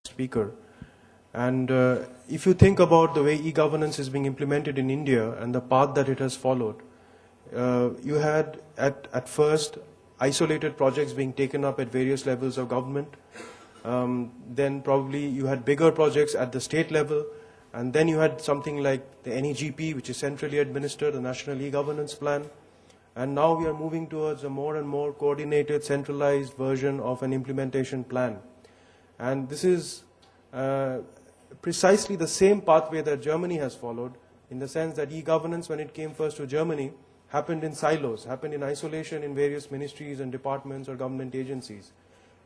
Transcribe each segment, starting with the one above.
speaker. And if you think about the way e-governance is being implemented in India and the path that it has followed, you had at first isolated projects being taken up at various levels of government. Then probably you had bigger projects at the state level. And then you had something like the NEGP, which is centrally administered, the National E-Governance Plan. And now we are moving towards a more and more coordinated, centralized version of an implementation plan. And this is precisely the same pathway that Germany has followed, in the sense that e-governance, when it came first to Germany, happened in silos, happened in isolation in various ministries and departments or government agencies.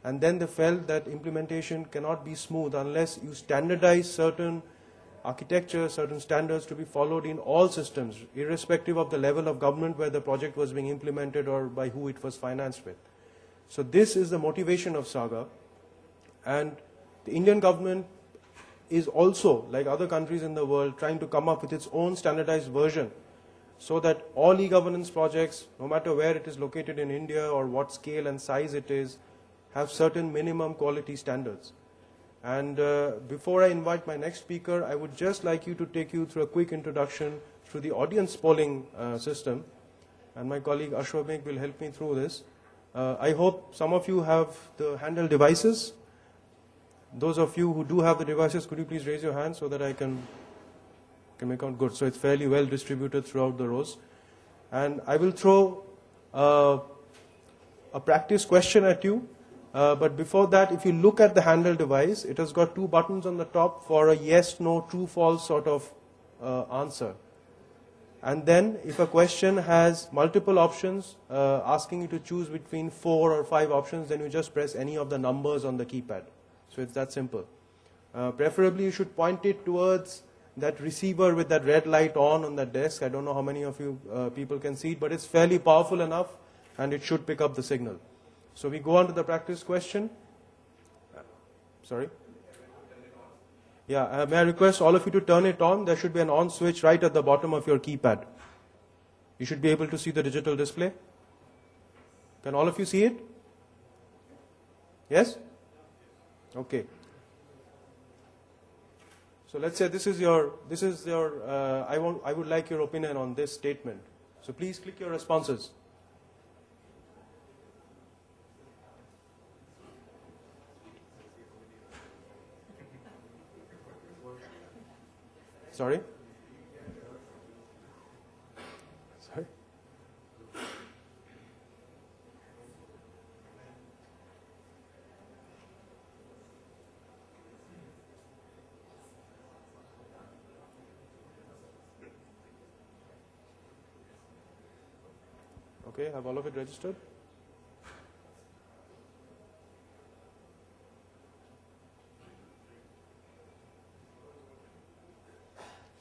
And then they felt that implementation cannot be smooth unless you standardize certain architecture, certain standards to be followed in all systems, irrespective of the level of government where the project was being implemented or by who it was financed with. So this is the motivation of SAGA. And the Indian government is also, like other countries in the world, trying to come up with its own standardized version so that all e-governance projects, no matter where it is located in India or what scale and size it is, have certain minimum quality standards. And before I invite my next speaker, I would just like you to take you through a quick introduction through the audience polling system. And my colleague Ashwamekh will help me through this. I hope some of you have the handheld devices. Those of you who do have the devices, could you please raise your hand so that I can make out good. So it's fairly well distributed throughout the rows. And I will throw a practice question at you. But before that, if you look at the handheld device, it has got two buttons on the top for a yes, no, true, false sort of answer. And then if a question has multiple options, asking you to choose between 4 or 5 options, then you just press any of the numbers on the keypad. So it's that simple. Preferably you should point it towards that receiver with that red light on that desk. I don't know how many of you people can see it, but it's fairly powerful enough and it should pick up the signal. So we go on to the practice question. Sorry? Yeah, may I request all of you to turn it on? There should be an on switch right at the bottom of your keypad. You should be able to see the digital display. Can all of you see it? Yes? Okay. So let's say this is your, I would like your opinion on this statement. So please click your responses. Sorry? Sorry? Okay, have all of it registered?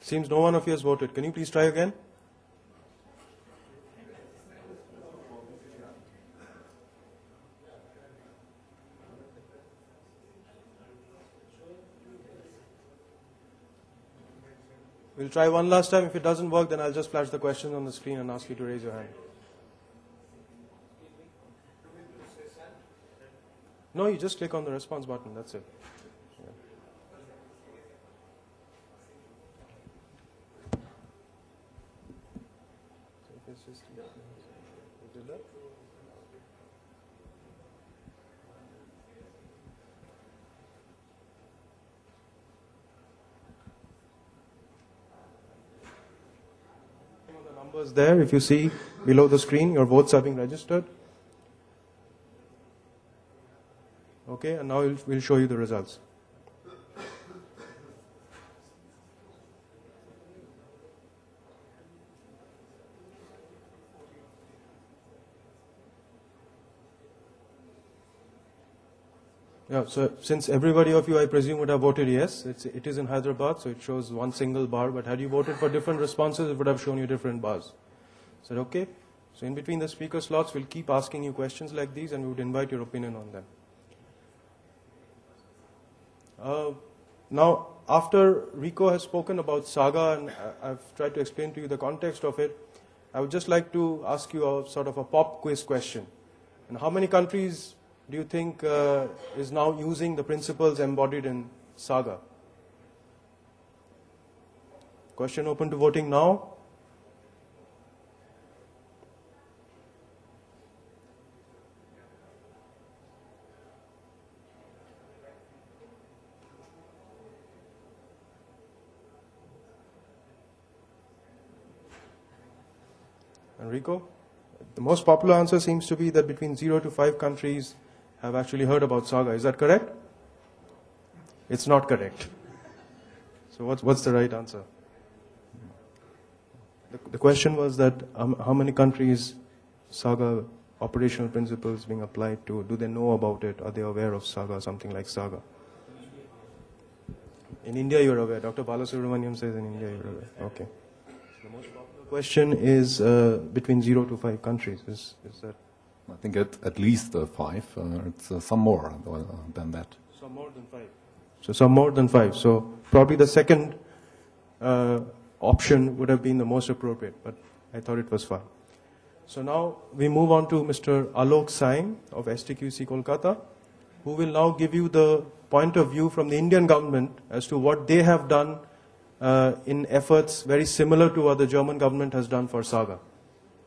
Seems no one of you has voted. Can you please try again? We'll try one last time. If it doesn't work, then I'll just flash the question on the screen and ask you to raise your hand. No, you just click on the response button. That's it. Numbers there, if you see below the screen, your votes are being registered. Okay, and now we'll show you the results. Yeah, so since everybody of you, I presume, would have voted yes, it is in Hyderabad, so it shows one single bar, but had you voted for different responses, it would have shown you different bars. Is that okay? So in between the speaker slots, we'll keep asking you questions like these and we would invite your opinion on them. Now, after Rico has spoken about SAGA and I've tried to explain to you the context of it, I would just like to ask you a sort of a pop quiz question. And how many countries do you think is now using the principles embodied in Saga? Question open to voting now. Enrico? The most popular answer seems to be that between 0 to 5 countries have actually heard about Saga. Is that correct? It's not correct. So what's the right answer? The question was that how many countries Saga operational principles being applied to? Do they know about it? Are they aware of Saga, something like Saga? In India you're aware. Dr. Balasubramaniam says in India you're aware. Okay. So the most popular question is between 0 to 5 countries. Is that? I think at least 5. It's some more than that. Some more than 5. So some more than 5. So probably the second option would have been the most appropriate, but I thought it was fine. So now we move on to Mr. Alok Sain of STQC Kolkata, who will now give you the point of view from the Indian government as to what they have done in efforts very similar to what the German government has done for Saga.